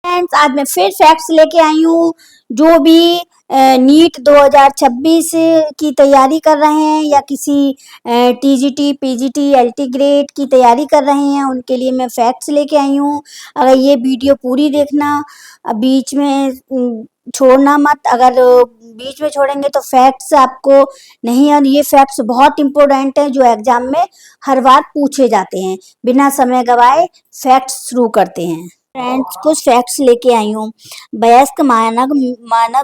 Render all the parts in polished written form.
Friends, आज मैं फिर फैक्ट्स लेके आई हूँ। जो भी नीट 2026 की तैयारी कर रहे हैं या किसी टीजीटी, पीजीटी, एलटी ग्रेड की तैयारी कर रहे हैं, उनके लिए मैं फैक्ट्स लेके आई हूँ। अगर ये वीडियो पूरी देखना, बीच में छोड़ना मत। अगर बीच में छोड़ेंगे तो फैक्ट्स आपको नहीं, और ये फैक्ट्स बहुत इंपॉर्टेंट हैं जो एग्जाम में हर बार पूछे जाते हैं। बिना समय गवाए फैक्ट्स शुरू करते हैं। फ्रेंड्स, कुछ फैक्ट्स लेके आई हूँ। वयस्क मानव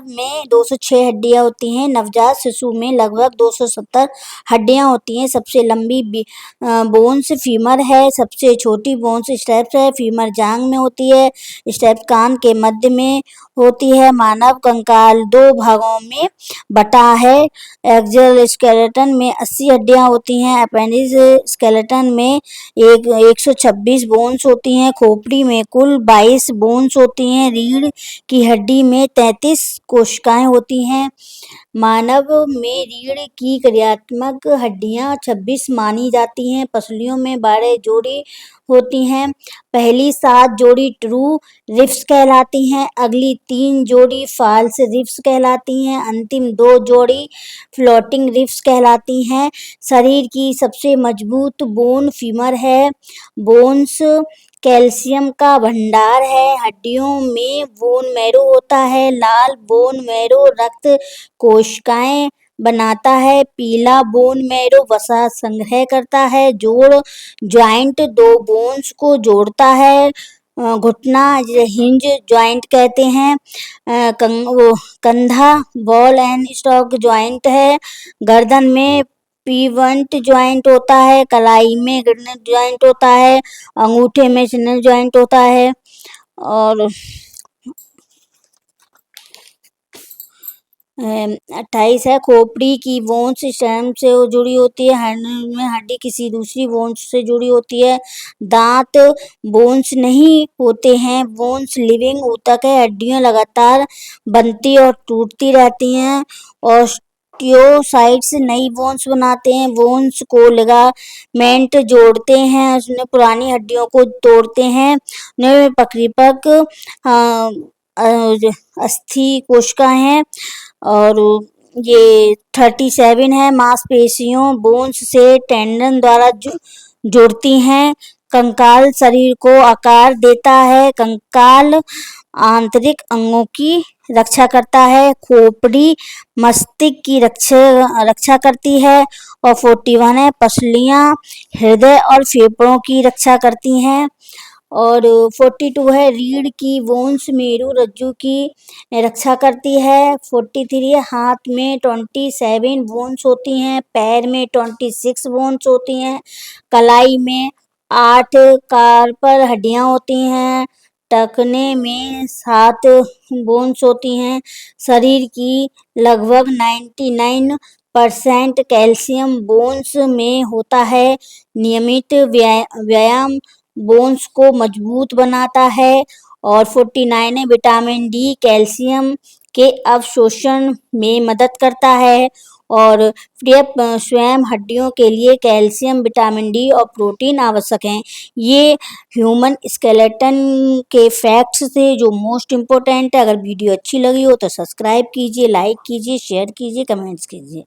में 206 हड्डियां होती हैं। नवजात शिशु में लगभग 270 हड्डियां होती हैं। सबसे लंबी बोन्स फीमर है। सबसे छोटी बोन्स स्टेप्स है। फीमर जांघ में होती है। स्टेप्स कान के मध्य में होती है। मानव कंकाल 2 भागों में बटा है। एक्सल स्केलेटन में 80 हड्डियां होती हैं। अपेंडिक्स स्केलेटन में 126 बोन्स होती हैं। खोपड़ी में कुल 22 बोन्स होती हैं। रीढ़ की हड्डी में 33 कोशिकाएं होती हैं। मानव में रीढ़ की क्रियात्मक हड्डियां 26 मानी जाती हैं। पसलियों में 12 जोड़ी होती हैं। पहली 7 जोड़ी ट्रू रिब्स कहलाती हैं। अगली 3 जोड़ी फॉल्स रिब्स कहलाती हैं। अंतिम 2 जोड़ी फ्लोटिंग रिब्स कहलाती हैं। शरीर की सबसे मजबूत बोन फीमर है। बोन्स कैल्शियम का भंडार है। हड्डियों में बोन मैरो होता है। लाल बोन मैरो रक्त कोशिकाएं बनाता है। पीला बोन मैरो वसा संग्रह करता है। जोड़ ज्वाइंट 2 बोन्स को जोड़ता है। घुटना हिंज ज्वाइंट कहते हैं। कंधा बॉल एंड स्टॉक ज्वाइंट है। गर्दन में पीवंट ज्वाइंट होता है। कलाई में ग्रेनेड ज्वाइंट होता है। अंगूठे में सिग्नल ज्वाइंट होता है। और 28 है। खोपड़ी की बोन्स स्टेम से जुड़ी होती है। हड्डी में हड्डी किसी दूसरी बोन्स से जुड़ी होती है। दांत बोन्स नहीं होते हैं। बोन्स लिविंग ऊतक है। हड्डियां लगातार बनती और टूटती रहती हैं। ऑस्टियोसाइट्स नई बोन्स बनाते हैं। बोन्स को लिगामेंट जोड़ते हैं। उसमें पुरानी हड्डियों को तोड़ते हैं। उन्हें परिपक्व अस्थि कोशिकाएं हैं। और ये 37 है। मांसपेशियों बोन्स से टेंडन द्वारा जुड़ती हैं। कंकाल शरीर को आकार देता है। कंकाल आंतरिक अंगों की रक्षा करता है। खोपड़ी मस्तिष्क की रक्षा करती है। और 41 है। पसलियां हृदय और फेफड़ों की रक्षा करती हैं। और 42 है। रीढ़ की बोन्स मेरु रज्जु की रक्षा करती है। 43 है। हाथ में 27 बोन्स होती हैं। पैर में 26 बोन्स होती हैं। कलाई में 8 कार्पल हड्डियां होती हैं। टखने में 7 बोन्स होती हैं। शरीर की लगभग 99% कैल्शियम बोन्स में होता है। नियमित व्यायाम बोन्स को मजबूत बनाता है। और 49 है। विटामिन डी कैल्शियम के अवशोषण में मदद करता है। और स्वयं हड्डियों के लिए कैल्शियम, विटामिन डी और प्रोटीन आवश्यक हैं। ये ह्यूमन स्केलेटन के फैक्ट्स थे जो मोस्ट इम्पोर्टेंट है। अगर वीडियो अच्छी लगी हो तो सब्सक्राइब कीजिए, लाइक कीजिए, शेयर कीजिए, कमेंट्स कीजिए।